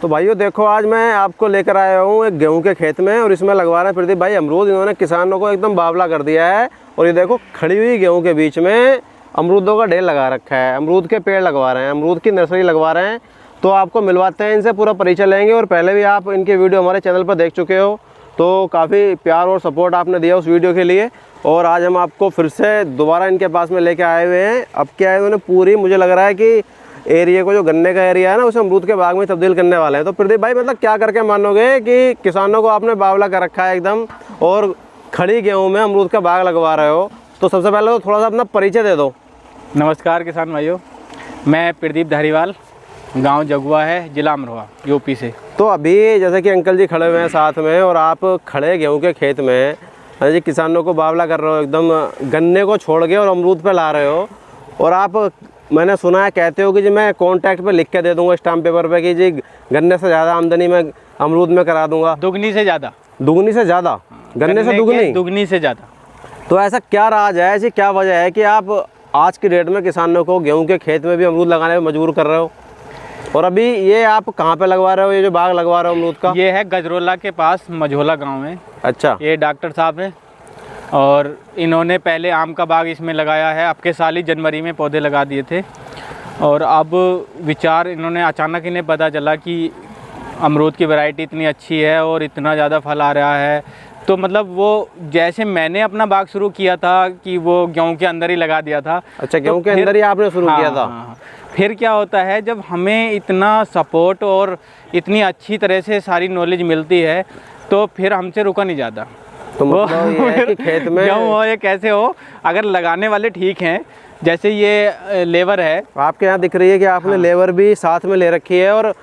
तो भाइयों देखो, आज मैं आपको लेकर आया हूँ एक गेहूं के खेत में और इसमें लगवा रहे हैं प्रदीप भाई अमरूद। इन्होंने किसानों को एकदम बावला कर दिया है। और ये देखो, खड़ी हुई गेहूं के बीच में अमरूदों का ढेर लगा रखा है। अमरूद के पेड़ लगवा रहे हैं, अमरूद की नर्सरी लगवा रहे हैं। तो आपको मिलवाते हैं इनसे, पूरा परिचय लेंगे। और पहले भी आप इनके वीडियो हमारे चैनल पर देख चुके हो, तो काफ़ी प्यार और सपोर्ट आपने दिया उस वीडियो के लिए। और आज हम आपको फिर से दोबारा इनके पास में लेके आए हुए हैं। अब क्या है, उन्होंने पूरी, मुझे लग रहा है कि एरिया को, जो गन्ने का एरिया है ना, उसे अमरूद के बाग में तब्दील करने वाले हैं। तो प्रदीप भाई, मतलब क्या करके मानोगे कि किसानों को आपने बावला कर रखा है एकदम, और खड़ी गेहूं में अमरूद का बाग लगवा रहे हो। तो सबसे पहले तो थोड़ा सा अपना परिचय दे दो। नमस्कार किसान भाइयों, मैं प्रदीप धारीवाल, गांव जगुआ है, जिला अमरोहा, यूपी से। तो अभी जैसे कि अंकल जी खड़े हुए हैं साथ में, और आप खड़े गेहूं के खेत में जी किसानों को बावला कर रहे हो, एकदम गन्ने को छोड़ के और अमरूद पे ला रहे हो। और आप, मैंने सुना है, कहते हो कि जी मैं कॉन्टैक्ट पे लिख के दे दूंगा स्टाम्प पेपर पे कि जी गन्ने से ज़्यादा आमदनी मैं अमरूद में करा दूंगा। दुगनी से ज़्यादा। दुगनी से ज़्यादा? गन्ने से दुगनी? दुगनी से ज़्यादा। तो ऐसा क्या राज है, ऐसी क्या वजह है कि आप आज की डेट में किसानों को गेहूं के खेत में भी अमरूद लगाने में मजबूर कर रहे हो? और अभी ये आप कहाँ पे लगवा रहे हो, ये जो बाग लगवा रहे हो अमरूद का? ये है गजरोला के पास, मझोला गांव में। अच्छा। ये डॉक्टर साहब हैं और इन्होंने पहले आम का बाग इसमें लगाया है। अब के साल ही जनवरी में पौधे लगा दिए थे। और अब विचार, इन्होंने अचानक इन्हें पता चला कि अमरूद की वैरायटी इतनी अच्छी है और इतना ज़्यादा फल आ रहा है। तो मतलब वो, जैसे मैंने अपना बाग शुरू किया था कि वो गेहूं के अंदर ही लगा दिया था। अच्छा, गेहूं के अंदर ही आपने शुरू किया था? हाँ। फिर क्या होता है, जब हमें इतना सपोर्ट और इतनी अच्छी तरह से सारी नॉलेज मिलती है, तो फिर हमसे रुका नहीं जाता। तो मतलब ये है कि खेत में गेहूं हो या कैसे हो, अगर लगाने वाले ठीक हैं, जैसे ये लेबर है आपके यहाँ दिख रही है कि आपने लेबर भी साथ में ले रखी है, और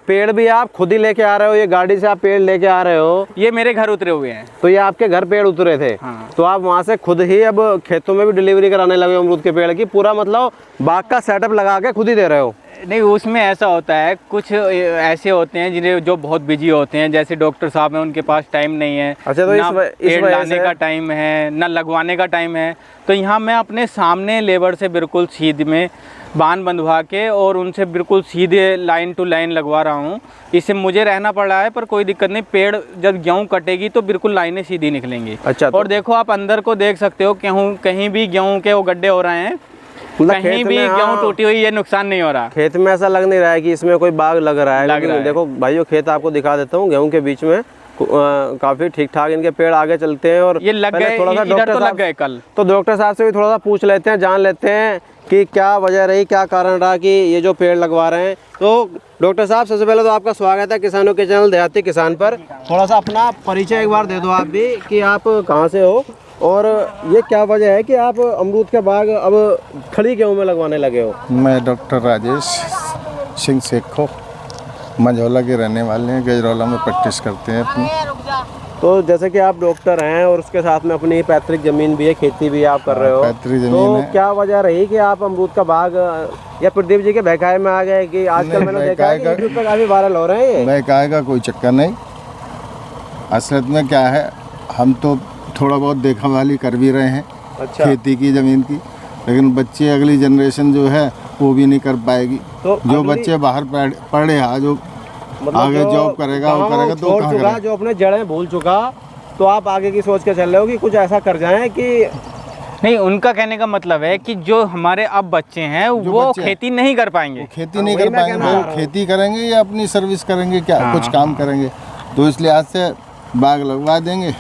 पेड़ भी आप खुद ही लेके आ रहे हो, ये गाड़ी से आप पेड़ लेके आ रहे हो? ये मेरे घर उतरे हुए हैं। तो ये आपके घर पेड़ उतरे थे? हाँ। तो आप वहाँ से खुद ही अब खेतों में भी डिलीवरी कराने लगे अमरूद के पेड़ की? पूरा मतलब बाग का सेटअप लगा के खुद ही दे रहे हो? नहीं, उसमें ऐसा होता है, कुछ ऐसे होते हैं जिन्हें, जो बहुत बिजी होते हैं, जैसे डॉक्टर साहब हैं, उनके पास टाइम नहीं है। अच्छा, तो ना इस पेड़ लाने का टाइम है, ना लगवाने का टाइम है। तो यहाँ मैं अपने सामने लेबर से बिल्कुल सीधे में बांध बंधवा के और उनसे बिल्कुल सीधे लाइन टू लाइन लगवा रहा हूँ। इससे मुझे रहना पड़ रहा है, पर कोई दिक्कत नहीं। पेड़ जब गेहूँ कटेगी तो बिल्कुल लाइनें सीधी निकलेंगी। अच्छा। और देखो, आप अंदर को देख सकते हो, कहीं भी गेहूँ के वो गड्ढे हो रहे हैं, कहीं भी गेहूं टूटी हुई, ये नुकसान नहीं हो रहा। खेत में ऐसा लग नहीं रहा है कि इसमें कोई बाग लग रहा है। देखो भाइयों, खेत आपको दिखा देता हूँ, गेहूं के बीच में काफी ठीक ठाक इनके पेड़ आगे चलते हैं। और ये लग गए, थोड़ा सा इधर तो लग गए कल। तो डॉक्टर साहब से भी थोड़ा सा पूछ लेते हैं, जान लेते हैं कि क्या वजह रही, क्या कारण रहा कि ये जो पेड़ लगवा रहे हैं। तो डॉक्टर साहब, सबसे पहले तो आपका स्वागत है किसानों के चैनल देहाती किसान पर। थोड़ा सा अपना परिचय एक बार दे दो आप भी, कि आप कहाँ से हो और ये क्या वजह है कि आप अमरूद के बाग अब खड़ी गेहूं में लगवाने लगे हो? मैं डॉक्टर राजेश सिंह सेखो, मझौला के रहने वाले हैं, गजरौला में प्रैक्टिस करते हैं अपनी। तो जैसे कि आप डॉक्टर हैं और उसके साथ में अपनी पैतृक ज़मीन भी है, खेती भी आप कर रहे हो, पैतृक ज़मीन तो है। क्या वजह रही कि आप अमरूद का बाग, या प्रदीप जी के बहकाए में आ गए कि आजकल मैंने देखा है कि यूट्यूब पे काफ़ी वायरल हो रहे हैं ये? बहकाए का कोई चक्कर नहीं। असलियत में क्या है, हम तो थोड़ा बहुत देखा वाली कर भी रहे हैं। अच्छा। खेती की ज़मीन की, लेकिन बच्चे, अगली जनरेशन जो है वो भी नहीं कर पाएगी। तो जो बच्चे बाहर पढ़े, जो मतलब आगे जॉब करेगा वो करेगा, तो कहाँ करेगा? जो अपने जड़ें भूल चुका, तो आप आगे की सोच के चल रहे हो कि कुछ ऐसा कर जाएं कि नहीं। उनका कहने का मतलब है कि जो हमारे अब बच्चे हैं वो खेती नहीं कर पाएंगे। खेती नहीं कर पाएंगे, वो खेती करेंगे या अपनी सर्विस करेंगे, क्या कुछ काम करेंगे। तो इसलिए आज से बाग लगवा देंगे,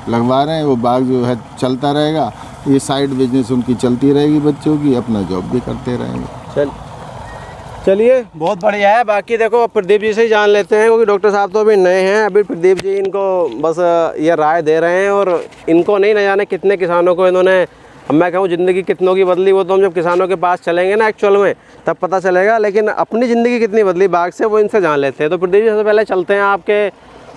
लगवा रहे हैं। वो बाग जो है चलता रहेगा, ये साइड बिजनेस उनकी चलती रहेगी, बच्चों की, अपना जॉब भी करते रहेंगे। चलिए, बहुत बढ़िया है। बाकी देखो, प्रदीप जी से ही जान लेते हैं, क्योंकि डॉक्टर साहब तो अभी नए हैं। अभी प्रदीप जी इनको बस ये राय दे रहे हैं, और इनको नहीं, न जाने कितने किसानों को इन्होंने, मैं कहूँ ज़िंदगी कितनों की बदली, वो तो हम जब किसानों के पास चलेंगे ना एक्चुअल में, तब पता चलेगा। लेकिन अपनी ज़िंदगी कितनी बदली बाग से, वो इनसे जान लेते हैं। तो प्रदीप जी, सबसे पहले चलते हैं, आपके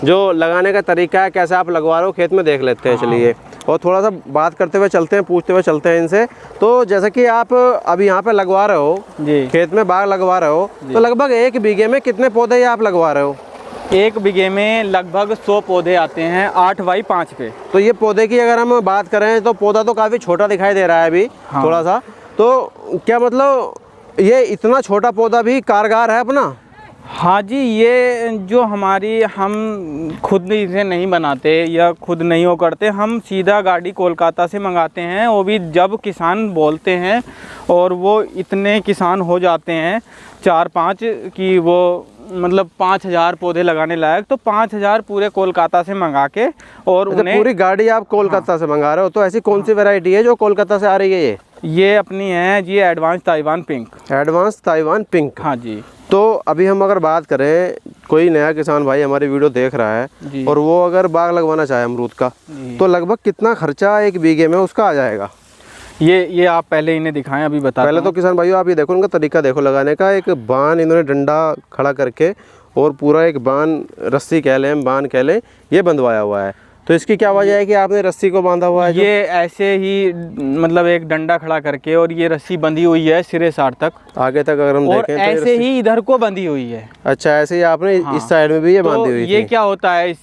जो लगाने का तरीका है, कैसे आप लगवा रहे हो खेत में, देख लेते हैं। चलिए, और थोड़ा सा बात करते हुए चलते हैं, पूछते हुए चलते हैं इनसे। तो जैसे कि आप अभी यहाँ पे लगवा रहे हो जी, खेत में बाग लगवा रहे हो, तो लगभग 1 बीघे में कितने पौधे आप लगवा रहे हो? 1 बीघे में लगभग 100 पौधे आते हैं, 8 बाई 5 पे। तो ये पौधे की अगर हम बात करें तो पौधा तो काफ़ी छोटा दिखाई दे रहा है अभी। हाँ। थोड़ा सा, तो क्या मतलब ये इतना छोटा पौधा भी कारगर है अपना? हाँ जी, ये जो हमारी हम खुद इसे नहीं बनाते या खुद नहीं वो करते, हम सीधा गाड़ी कोलकाता से मंगाते हैं। वो भी जब किसान बोलते हैं और वो इतने किसान हो जाते हैं 4-5 कि वो मतलब 5000 पौधे लगाने लायक, तो 5000 पूरे कोलकाता से मंगा के और उन्हें पूरी गाड़ी आप कोलकाता से मंगा रहे हो। तो ऐसी कौन सी वैरायटी है जो कोलकाता से आ रही है? ये अपनी है जी advance Taiwan pink. Advance Taiwan pink. हाँ जी। तो अभी हम अगर बात करें, कोई नया किसान भाई हमारी वीडियो देख रहा है और वो अगर बाग लगवाना चाहे अमरूद का, तो लगभग कितना खर्चा 1 बीघे में उसका आ जाएगा? ये आप पहले इन्हें दिखाएं, अभी बता। पहले तो किसान भाइयों आप ये देखो, उनका तरीका देखो लगाने का। एक बान इन्होंने डंडा खड़ा करके और पूरा एक बान, रस्सी कह लें, बान कह लें, ये बंधवाया हुआ है। तो इसकी क्या वजह है कि आपने रस्सी को बांधा हुआ है? ये ऐसे ही मतलब एक डंडा खड़ा करके और ये रस्सी बंधी हुई है सिरे सार तक, आगे तक अगर हम और देखें ऐसे ही इधर को बंधी हुई है। अच्छा, ऐसे ही आपने इस साइड में भी ये बांधी हुई थी। ये क्या होता है,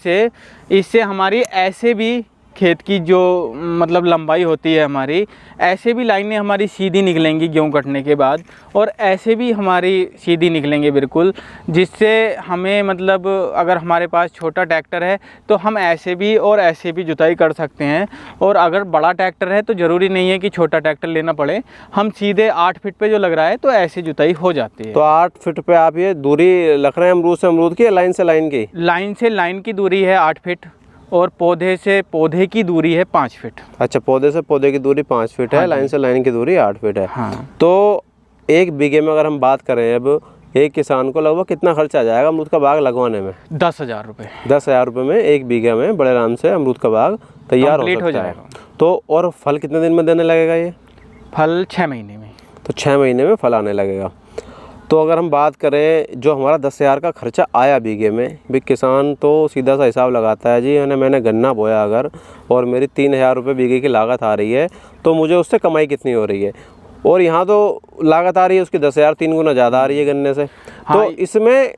इससे हमारी ऐसे भी खेत की जो मतलब लंबाई होती है हमारी, ऐसे भी लाइनें हमारी सीधी निकलेंगी गेहूँ कटने के बाद, और ऐसे भी हमारी सीधी निकलेंगे बिल्कुल, जिससे हमें मतलब अगर हमारे पास छोटा ट्रैक्टर है तो हम ऐसे भी और ऐसे भी जुताई कर सकते हैं। और अगर बड़ा ट्रैक्टर है तो ज़रूरी नहीं है कि छोटा ट्रैक्टर लेना पड़े, हम सीधे 8 फीट पे जो लग रहा है तो ऐसे जुताई हो जाती है। तो 8 फीट पे आप ये दूरी रख रहे हैं अमरूद से अमरूद की, लाइन से लाइन की? लाइन से लाइन की दूरी है 8 फीट और पौधे से पौधे की दूरी है 5 फीट। अच्छा, पौधे से पौधे की दूरी 5 फीट है। हाँ, लाइन से लाइन की दूरी 8 फीट है। हाँ। तो 1 बीघे में अगर हम बात करें, अब एक किसान को लगभग कितना खर्चा आ जाएगा अमरूद का बाग लगवाने में? 10,000 रुपये। 10,000 रुपये में 1 बीघे में बड़े आराम से अमरूद का बाग तैयार हो सकता है। तो और फल कितने दिन में देने लगेगा ये? फल 6 महीने में। तो 6 महीने में फल आने लगेगा। तो अगर हम बात करें जो हमारा 10,000 का खर्चा आया बीघे में, भी किसान तो सीधा सा हिसाब लगाता है जी, मैंने गन्ना बोया अगर और मेरी 3,000 रुपये बीघे की लागत आ रही है तो मुझे उससे कमाई कितनी हो रही है, और यहाँ तो लागत आ रही है उसकी 10,000 3 गुना ज़्यादा आ रही है गन्ने से। हाँ, तो इसमें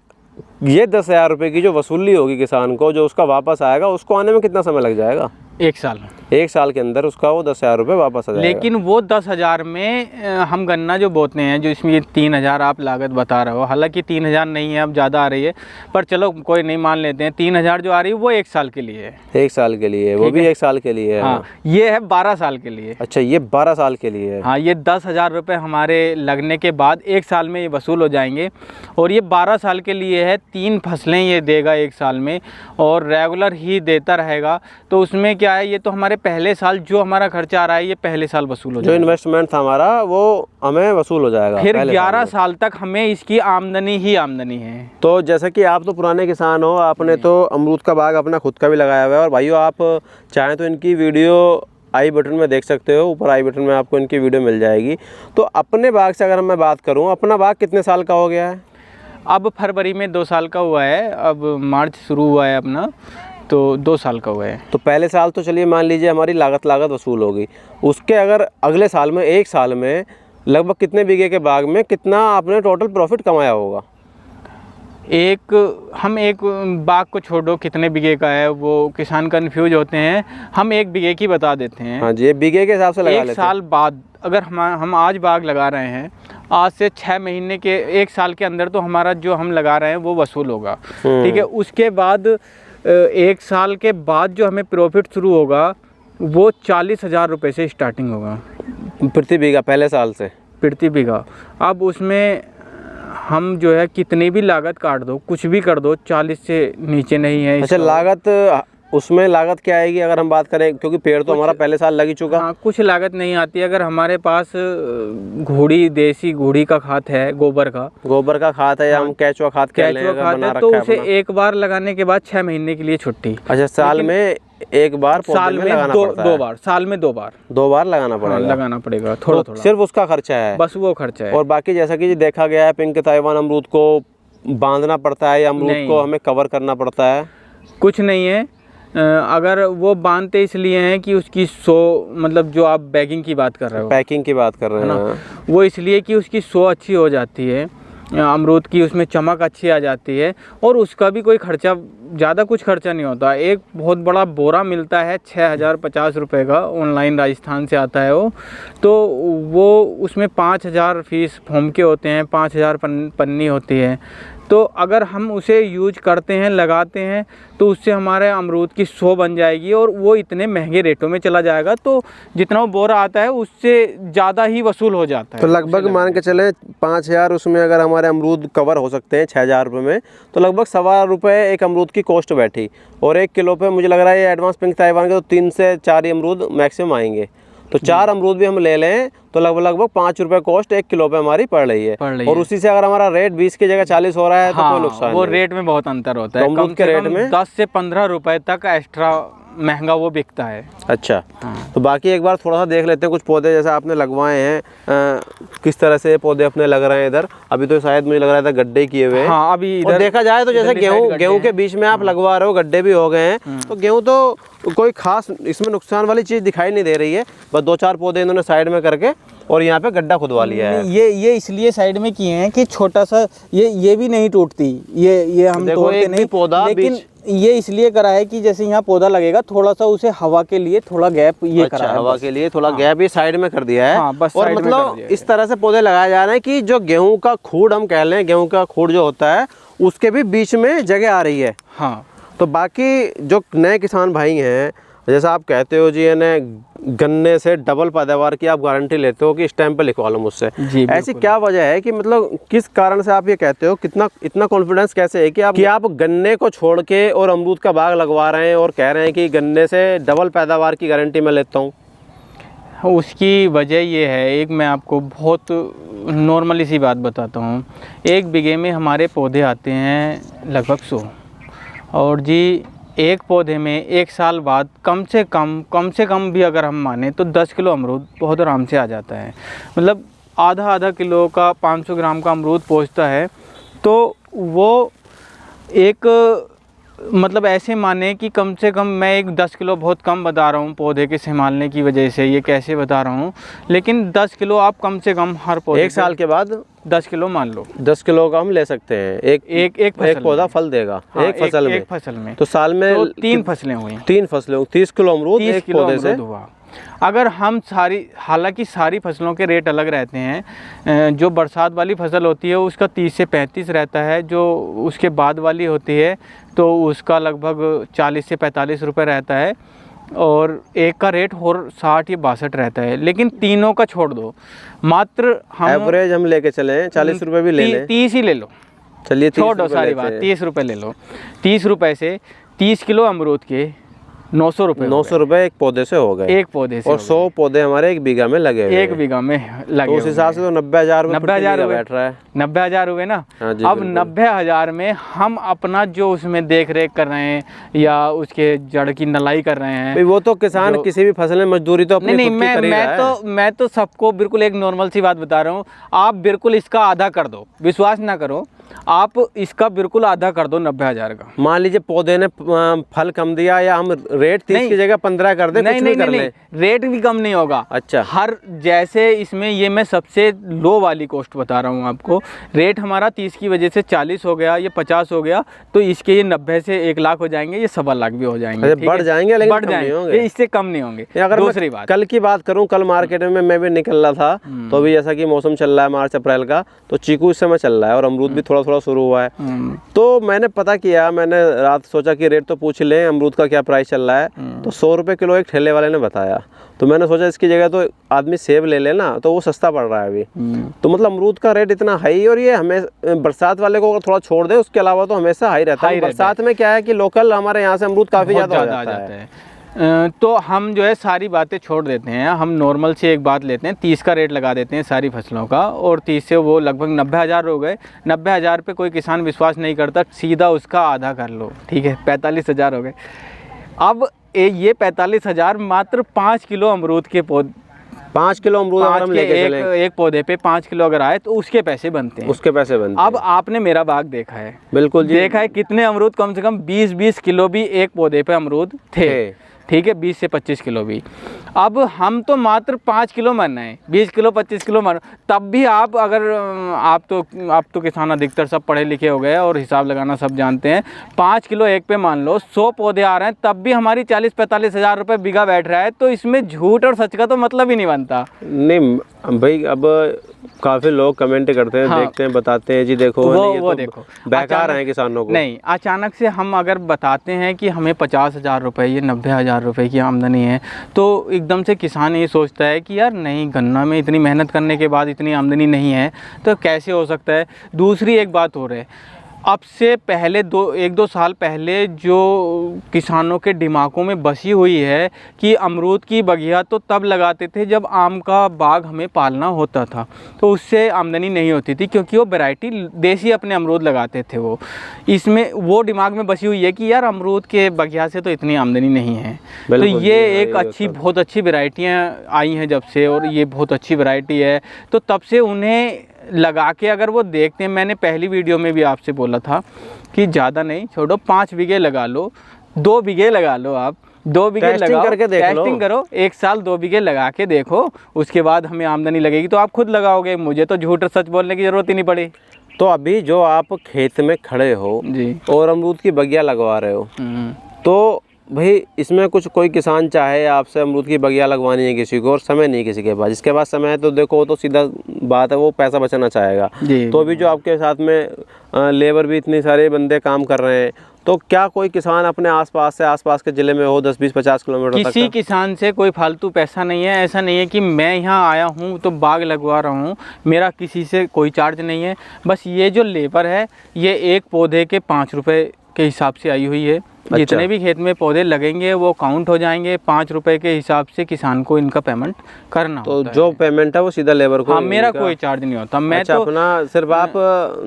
ये 10,000 रुपये की जो वसूली होगी किसान को, जो उसका वापस आएगा, उसको आने में कितना समय लग जाएगा? 1 साल। 1 साल के अंदर उसका वो 10,000 रुपये वापस आ जाएगा। लेकिन वो 10,000 में हम गन्ना जो बोते हैं, जो इसमें 3,000 आप लागत बता रहे हो, हालांकि 3,000 नहीं है, अब ज़्यादा आ रही है, पर चलो कोई नहीं, मान लेते हैं 3,000 जो आ रही है वो 1 साल के लिए है। 1 साल के लिए, वो भी 1 साल के लिए है। हाँ, ये है 12 साल के लिए। अच्छा, ये 12 साल के लिए है। हाँ, ये 10,000 रुपये हमारे लगने के बाद 1 साल में ये वसूल हो जाएंगे, और ये 12 साल के लिए है। 3 फसलें ये देगा 1 साल में, और रेगुलर ही देता रहेगा। तो उसमें क्या है, ये तो हमारे पहले साल जो हमारा खर्चा आ रहा है ये पहले साल वसूल हो जो जाएगा। इन्वेस्टमेंट था हमारा वो हमें वसूल हो जाएगा। फिर 11 साल तक हमें इसकी आमदनी ही आमदनी है। तो जैसा कि आप तो पुराने किसान हो, आपने तो अमरूद का बाग अपना खुद का भी लगाया हुआ है, और भाइयों आप चाहें तो इनकी वीडियो आई बटन में देख सकते हो, ऊपर आई बटन में आपको इनकी वीडियो मिल जाएगी। तो अपने बाग से अगर मैं बात करूँ, अपना बाग कितने साल का हो गया है? अब फरवरी में 2 साल का हुआ है, अब मार्च शुरू हुआ है अपना, तो 2 साल का हुआ है। तो पहले साल तो चलिए मान लीजिए हमारी लागत वसूल होगी, उसके अगर अगले साल में 1 साल में लगभग कितने बीघे के बाग में कितना आपने टोटल प्रॉफिट कमाया होगा? हम एक बाग को छोड़ो कितने बीघे का है, वो किसान कंफ्यूज होते हैं, हम 1 बीघे की बता देते हैं। हाँ जी, बीघे के हिसाब से लगा लेते हैं। 1 साल बाद अगर हम आज बाग लगा रहे हैं, आज से 6 महीने के 1 साल के अंदर तो हमारा जो हम लगा रहे हैं वो वसूल होगा, ठीक है। उसके बाद 1 साल के बाद जो हमें प्रॉफिट शुरू होगा वो 40,000 रुपये से स्टार्टिंग होगा प्रति बीघा, पहले साल से प्रति बीघा। अब उसमें हम जो है कितनी भी लागत काट दो, कुछ भी कर दो, 40 से नीचे नहीं है। अच्छा, लागत उसमें लागत क्या आएगी अगर हम बात करें, क्योंकि पेड़ तो हमारा पहले साल लग ही चुका। हाँ, कुछ लागत नहीं आती। अगर हमारे पास घोड़ी, देसी घोड़ी का खाद है, गोबर का खाद है, या हम केचुआ खाद कह लें, तो उसे एक बार लगाने के बाद 6 महीने के लिए छुट्टी। अच्छा, साल में एक बार, साल में दो बार, साल में 2 बार, 2 बार लगाना पड़ेगा। लगाना पड़ेगा थोड़ा थोड़ा, सिर्फ उसका खर्चा है, बस वो खर्चा है। और बाकी जैसा कि देखा गया है, पिंक ताइवान अमरूद को बांधना पड़ता है या अमरूद को हमें कवर करना पड़ता है? कुछ नहीं है। अगर वो बांधते इसलिए हैं कि उसकी मतलब जो आप बैगिंग की बात कर रहे हो, पैकिंग की बात कर रहे हैं, वो इसलिए कि उसकी अच्छी हो जाती है, अमरूद की उसमें चमक अच्छी आ जाती है, और उसका भी कोई खर्चा, ज़्यादा कुछ खर्चा नहीं होता। एक बहुत बड़ा बोरा मिलता है 6,050 रुपये का, ऑनलाइन राजस्थान से आता है वो, तो वो उसमें 5,000 फीस फॉर्म के होते हैं, 5,000 पन्नी होती है। तो अगर हम उसे यूज करते हैं, लगाते हैं, तो उससे हमारे अमरूद की 100 बन जाएगी और वो इतने महंगे रेटों में चला जाएगा। तो जितना वो बोरा आता है उससे ज़्यादा ही वसूल हो जाता है। तो लगभग मान के चले 5,000 उसमें अगर हमारे अमरूद कवर हो सकते हैं 6,000 रुपये में, तो लगभग ₹1.25 एक अमरूद की कॉस्ट बैठी। और 1 किलो पे मुझे लग रहा है ये एडवांस पिंक ताइवान के तो 3 से 4 ही अमरूद मैक्सिमम आएंगे। तो 4 अमरूद भी हम ले लें तो लगभग ₹5 कॉस्ट 1 किलो पे हमारी पड़ रही है। और उसी से अगर हमारा रेट 20 की जगह 40 हो रहा है तो कोई नुकसान वो नहीं। रेट में बहुत अंतर होता है। तो अमरूद के रेट में 10 से 15 रुपए तक एक्स्ट्रा महंगा वो बिकता है। अच्छा, तो बाकी एक बार थोड़ा सा देख लेते हैं कुछ पौधे जैसे आपने लगवाए हैं, किस तरह से पौधे अपने लग रहे हैं इधर। अभी तो शायद मुझे लग रहा था गड्ढे किए हुए हैं। हाँ, अभी और देखा जाए तो जैसे गेहूं के बीच में आप लगवा रहे हो, गड्ढे भी हो गए हैं, तो गेहूं तो कोई खास इसमें नुकसान वाली चीज़ दिखाई नहीं दे रही है। बस 2-4 पौधे इन्होंने साइड में करके और यहाँ पे गड्ढा खुदवा लिया है। ये इसलिए साइड में किए हैं कि छोटा सा ये भी नहीं टूटती, ये हम तोड़ते नहीं पौधा, लेकिन ये इसलिए करा है कि जैसे यहाँ पौधा लगेगा थोड़ा सा उसे हवा के लिए थोड़ा गैप ये अच्छा, करा है। हवा के लिए थोड़ा गैप ये साइड में कर दिया है। हाँ, बस और मतलब इस तरह से पौधे लगाए जा रहे हैं कि जो गेहूं का खूड़ हम कह लें, गेहूं का खूड़ जो होता है उसके भी बीच में जगह आ रही है। हाँ, तो बाकी जो नए किसान भाई हैं, जैसा आप कहते हो जी, यानी गन्ने से डबल पैदावार की आप गारंटी लेते हो कि इस टाइम पे लिखवा लो मुझसे, ऐसी क्या वजह है कि मतलब किस कारण से आप ये कहते हो, कितना इतना कॉन्फिडेंस कैसे है कि आप गन्ने को छोड़ के और अमरूद का बाग लगवा रहे हैं और कह रहे हैं कि गन्ने से डबल पैदावार की गारंटी मैं लेता हूँ? उसकी वजह ये है, एक मैं आपको बहुत नॉर्मली सी बात बताता हूँ। 1 बीघे में हमारे पौधे आते हैं लगभग 100, और जी एक पौधे में 1 साल बाद कम से कम भी अगर हम माने तो 10 किलो अमरूद बहुत आराम से आ जाता है। मतलब आधा किलो का 500 ग्राम का अमरूद पहुंचता है। तो वो एक मतलब ऐसे माने कि कम से कम, मैं एक 10 किलो बहुत कम बता रहा हूँ पौधे के संभालने की वजह से, ये कैसे बता रहा हूँ, लेकिन 10 किलो आप कम से कम हर पौधे 1 साल के बाद 10 किलो मान लो, 10 किलो का हम ले सकते हैं। एक पौधा फल देगा। हाँ, एक फसल में तो साल में तो 3 फसलें हुई, 3 फसलें, 30 किलो अमरूद एक पौधे से हुआ। अगर हम हालांकि सारी फसलों के रेट अलग रहते हैं। जो बरसात वाली फसल होती है उसका 30 से 35 रहता है, जो उसके बाद वाली होती है तो उसका लगभग 40 से 45 रुपये रहता है, और एक का रेट और 60 या 62 रहता है। लेकिन तीनों का छोड़ दो, मात्र हम एवरेज हम लेके चले 40 रुपये भी ले लें, 30 ही ले लो, चलिए छोड़ दो सारी बात, 30 रुपये ले लो। 30 रुपये से 30 किलो अमरूद के 900 रुपये एक पौधे से हो गए, एक पौधे से, और 100 पौधे हमारे 1 बीघा में लगे हुए, 1 बीघा में लगे, तो उस हिसाब से तो 90,000 बैठ रहा है। 90,000 हुए ना। हाँ जी, अब 90,000 में हम अपना जो उसमें देख रेख कर रहे हैं या उसके जड़ की नलाई कर रहे हैं, वो तो किसान किसी भी फसल में मजदूरी तो अपनी नहीं, खुद की कर ही रहा है। मैं तो सबको बिल्कुल एक नॉर्मल सी बात बता रहा हूँ। आप बिल्कुल इसका आधा कर दो, विश्वास ना करो, आप इसका बिल्कुल आधा कर दो 90,000 का। मान लीजिए पौधे ने फल कम दिया, या हम रेट 30 की जगह 15 कर दे, नहीं, रेट भी कम नहीं होगा। अच्छा, हर जैसे इसमें ये मैं सबसे लो वाली कॉस्ट बता रहा हूँ आपको। रेट हमारा 30 की वजह से 40 हो गया, ये 50 हो गया, तो इसके ये 90 से 1 लाख हो जाएंगे, ये 1.25 लाख भी हो जाएंगे। बढ़ जाएंगे, लेकिन बढ़ जाएंगे, इससे कम नहीं होंगे। अगर दूसरी बात, कल की बात करूं, कल मार्केट में मैं भी निकल रहा था, तो अभी जैसा कि मौसम चल रहा है मार्च अप्रैल का, तो चीकू इस समय चल रहा है और अमरूद भी थोड़ा थोड़ा शुरू हुआ है। तो मैंने पता किया, मैंने रात सोचा कि रेट तो पूछ लें अमरूद का क्या प्राइस चल रहा है, तो 100 रुपये किलो एक ठेले वाले ने बताया। तो मैंने सोचा इसकी जगह तो आदमी सेब ले लेना, तो वो सस्ता पड़ रहा है अभी। तो मतलब अमरूद का रेट इतना हाई, और ये हमें बरसात वाले को थोड़ा छोड़ दे, उसके अलावा तो हमेशा हाई रहता है। बरसात में क्या है कि लोकल हमारे यहाँ से अमरूद काफ़ी ज़्यादा आ जाता है। तो हम जो है सारी बातें छोड़ देते हैं, हम नॉर्मल से एक बात लेते हैं, 30 का रेट लगा देते हैं सारी फसलों का, और 30 से वो लगभग 90,000 हो गए। 90,000 पे कोई किसान विश्वास नहीं करता, सीधा उसका आधा कर लो, ठीक है, 45,000 हो गए। अब ये 45,000 मात्र 5 किलो अमरूद के पौधे, 5 किलो अमरूद अगर हम लेके चलें, एक पौधे पे 5 किलो अगर आए तो उसके पैसे बनते हैं, उसके पैसे बनते हैं। अब आपने मेरा बाग देखा है, बिल्कुल जी, देखा है कितने अमरूद, कम से कम 20-20 किलो भी एक पौधे पे अमरूद थे, ठीक है, 20 से 25 किलो भी। अब हम तो मात्र 5 किलो मन रहे हैं, 20 किलो 25 किलो मन, तब भी आप अगर आप तो किसान अधिकतर सब पढ़े लिखे हो गए और हिसाब लगाना सब जानते हैं। 5 किलो एक पे मान लो 100 पौधे आ रहे हैं, तब भी हमारी 40-45 हज़ार रुपये बीघा बैठ रहा है। तो इसमें झूठ और सच का तो मतलब ही नहीं बनता। नहीं, भाई अब काफी लोग कमेंट करते हैं, हाँ। देखते हैं, बताते हैं जी देखो वो देखो बेकार है किसानों को। नहीं, अचानक से हम अगर बताते हैं कि हमें 50,000 रुपये, ये 90,000 रुपये की आमदनी है, तो एकदम से किसान ये सोचता है कि यार नहीं, गन्ना में इतनी मेहनत करने के बाद इतनी आमदनी नहीं है तो कैसे हो सकता है। दूसरी एक बात हो रही है, अब से पहले 1-2 साल पहले जो किसानों के दिमागों में बसी हुई है कि अमरूद की बगिया तो तब लगाते थे जब आम का बाग हमें पालना होता था, तो उससे आमदनी नहीं होती थी क्योंकि वो वैरायटी देसी अपने अमरूद लगाते थे। वो इसमें वो दिमाग में बसी हुई है कि यार अमरूद के बगिया से तो इतनी आमदनी नहीं है। तो ये एक बहुत अच्छी वैरायटियाँ आई हैं जब से, और ये बहुत अच्छी वैरायटी है, तो तब से उन्हें लगा के अगर वो देखते हैं, मैंने पहली वीडियो में भी आपसे बोला था कि ज़्यादा नहीं छोड़ो, 5 बीघे लगा लो, 2 बीघे लगा लो, आप 2 बीघे लगाओ, करके देख लो, टेस्टिंग करो, 1 साल 2 बीघे लगा के देखो, उसके बाद हमें आमदनी लगेगी तो आप खुद लगाओगे, मुझे तो झूठ और सच बोलने की ज़रूरत ही नहीं पड़ी। तो अभी जो आप खेत में खड़े हो जी और अमरूद की बगिया लगवा रहे हो, तो भाई इसमें कुछ कोई किसान चाहे आपसे अमरूद की बगिया लगवानी है किसी को और समय नहीं किसी के पास, जिसके पास समय है तो देखो तो सीधा बात है वो पैसा बचाना चाहेगा। तो अभी जो आपके साथ में लेबर भी इतने सारे बंदे काम कर रहे हैं, तो क्या कोई किसान अपने आसपास के ज़िले में हो 10, 20, 50 किलोमीटर तक किसी किसान से कोई फालतू पैसा नहीं है। ऐसा नहीं है कि मैं यहाँ आया हूँ तो बाग लगवा रहा हूँ, मेरा किसी से कोई चार्ज नहीं है। बस ये जो लेबर है ये एक पौधे के 5 रुपये के हिसाब से आई हुई है। जितने भी खेत में पौधे लगेंगे वो काउंट हो जाएंगे, 5 रुपये के हिसाब से किसान को इनका पेमेंट करना तो होता जो पेमेंट है वो सीधा लेबर को। हाँ, मेरा कोई चार्ज नहीं होता। मैं तो अपना सिर्फ आप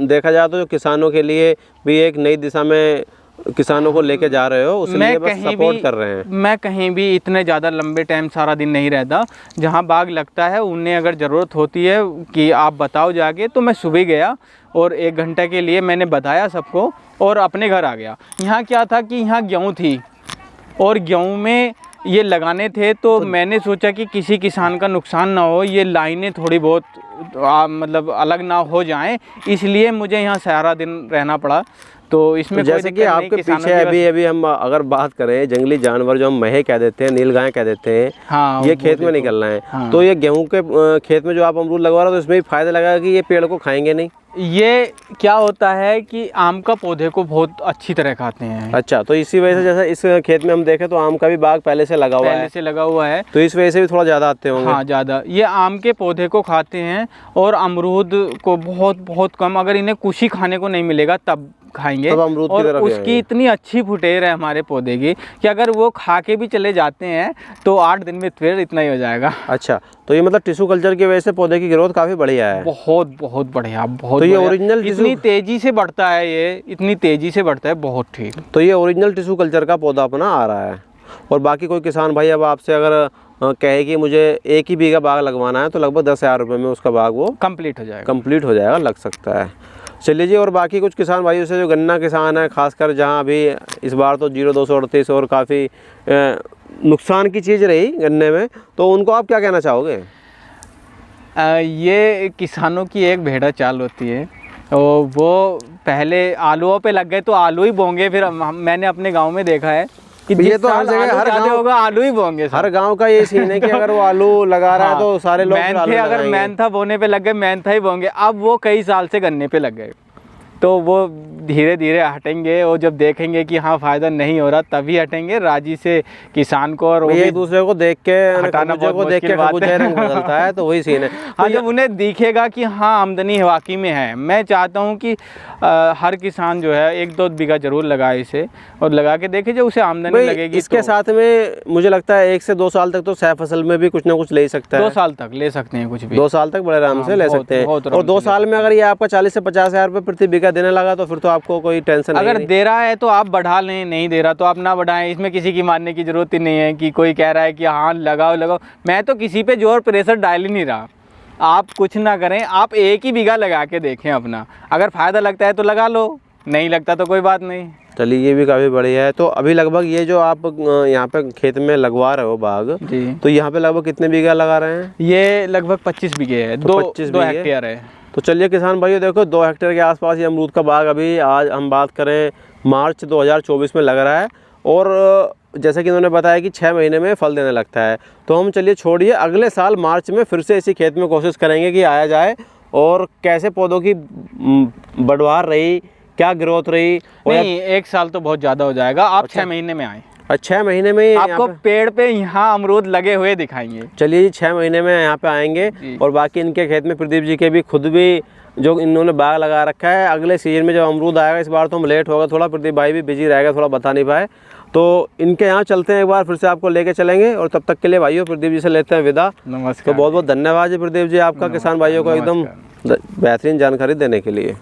देखा जाए तो जो किसानों के लिए भी एक नई दिशा में किसानों को लेके जा रहे हो, उसमें बस सपोर्ट कर रहे हैं। मैं कहीं भी इतने ज़्यादा लंबे टाइम सारा दिन नहीं रहता। जहाँ बाग लगता है उन्हें अगर ज़रूरत होती है कि आप बताओ जाके, तो मैं सुबह गया और 1 घंटे के लिए मैंने बताया सबको और अपने घर आ गया। यहाँ क्या था कि यहाँ गेहूँ थी और गेहूँ में ये लगाने थे, तो मैंने सोचा कि किसी किसान का नुकसान ना हो, ये लाइनें थोड़ी बहुत मतलब अलग ना हो जाएं, इसलिए मुझे यहाँ सारा दिन रहना पड़ा। तो इसमें जैसे कि आपके पीछे अभी हम अगर बात करें जंगली जानवर जो हम महे कह देते हैं, नीलगाय कह देते हैं, हाँ, ये खेत में निकल रहे हैं। हाँ। तो ये गेहूं के खेत में जो आप अमरूद लगवा रहे हो तो इसमें भी फायदा लगा कि ये पेड़ को खाएंगे नहीं। ये क्या होता है कि आम का पौधे को बहुत अच्छी तरह खाते हैं। अच्छा, तो इसी वजह से जैसे इस खेत में हम देखें तो आम का भी बाग पहले से लगा हुआ है, तो इस वजह से भी थोड़ा ज़्यादा आते होंगे। हाँ, ज़्यादा ये आम के पौधे को खाते हैं और अमरूद को बहुत कम, अगर इन्हें कुछ ही खाने को नहीं मिलेगा तब खाएंगे। अमरूद और उसकी इतनी अच्छी फुटेर है हमारे पौधे की कि अगर वो खा के भी चले जाते हैं तो 8 दिन में फिर इतना ही हो जाएगा। अच्छा, तो ये मतलब टिश्यू कल्चर की वजह से पौधे की ग्रोथ काफ़ी बढ़िया है। बहुत बढ़िया, बहुत। तो ये ओरिजिनल इतनी तेज़ी से बढ़ता है, ये इतनी तेज़ी से बढ़ता है, बहुत ठीक। तो ये ओरिजिनल टिश्यू कल्चर का पौधा अपना आ रहा है। और बाकी कोई किसान भाई अब आपसे अगर कहे कि मुझे 1 ही बीघा बाग लगवाना है तो लगभग 10,000 रुपये में उसका बाग वो कंप्लीट हो जाएगा, लग सकता है। चलिए जी, और बाकी कुछ किसान भाइयों से जो गन्ना किसान है, खासकर जहां अभी इस बार तो 0,238 और काफ़ी नुकसान की चीज़ रही गन्ने में, तो उनको आप क्या कहना चाहोगे? ये किसानों की एक भेड़ा चाल होती है। और वो पहले आलूओं पे लग गए तो आलू ही बोंगे। फिर मैंने अपने गांव में देखा है कि ये तो हर जगह हर गांव होगा आलू ही बोंगे। हर गांव का ये सीन है कि अगर वो आलू लगा रहा है तो सारे लोग अगर मेहनता बोने पे लग गए, मेहनता ही बोंगे। अब वो कई साल से गन्ने पे लग गए तो वो धीरे धीरे हटेंगे और जब देखेंगे कि हाँ फ़ायदा नहीं हो रहा तभी हटेंगे राजी से किसान को। और एक दूसरे को देख के हटाना रंग बदलता है, तो वही सीन है। हाँ, जब उन्हें दिखेगा कि हाँ आमदनी वाकई में है। मैं चाहता हूँ कि हर किसान जो है 1-2 बीघा जरूर लगाए इसे और लगा के देखे जो उसे आमदनी लगेगी। इसके साथ में मुझे लगता है 1 से 2 साल तक तो सह फसल में भी कुछ ना कुछ ले सकता है। 2 साल तक ले सकते हैं, कुछ भी 2 साल तक बड़े आराम से ले सकते हैं। और 2 साल में अगर ये आपका 40 से 50,000 रुपये प्रति बीघा देने लगा तो फिर तो आपको कोई टेंशन नहीं। अगर दे रहा है तो आप बढ़ा लें, नहीं दे रहा तो आप ना बढ़ाएं। इसमें किसी की मानने की ज़रूरत ही नहीं है कि कोई कह रहा है कि हाँ लगाओ। मैं तो किसी पे जोर प्रेशर डाल ही नहीं रहा। आप कुछ ना करें, आप 1 ही बीघा लगा के देखें अपना। अगर फ़ायदा लगता है तो लगा लो, नहीं लगता तो कोई बात नहीं। चलिए, ये भी काफ़ी बढ़िया है। तो अभी लगभग ये जो आप यहाँ पे खेत में लगवा रहे हो बाग जी, तो यहाँ पे लगभग कितने बीघा लगा रहे हैं? ये लगभग 25 बीघे है। तो 2 हेक्टेयर है। तो चलिए किसान भाइयों, देखो 2 हेक्टेयर के आसपास ये अमरूद का बाग अभी आज हम बात करें मार्च 2024 में लग रहा है। और जैसा कि उन्होंने बताया कि 6 महीने में फल देने लगता है। तो हम चलिए छोड़िए, अगले साल मार्च में फिर से इसी खेत में कोशिश करेंगे कि आया जाए और कैसे पौधों की बढ़वार रही, क्या ग्रोथ रही। नहीं, 1 साल तो बहुत ज़्यादा हो जाएगा, आप 6 महीने में आए। 6 महीने में ही आपको पेड़ पे यहाँ अमरूद लगे हुए दिखाएंगे। चलिए 6 महीने में यहाँ पे आएंगे। और बाकी इनके खेत में प्रदीप जी के भी खुद भी जो इन्होंने बाग लगा रखा है, अगले सीजन में जब अमरूद आएगा, इस बार तो हम लेट होगा थोड़ा, प्रदीप भाई भी बिजी रहेगा, थोड़ा बता नहीं पाए, तो इनके यहाँ चलते हैं एक बार, फिर से आपको लेके चलेंगे। और तब तक के लिए भाइयों प्रदीप जी से लेते हैं विदा। नमस्कार। तो बहुत बहुत धन्यवाद जी प्रदीप जी आपका, किसान भाइयों को एकदम बेहतरीन जानकारी देने के लिए।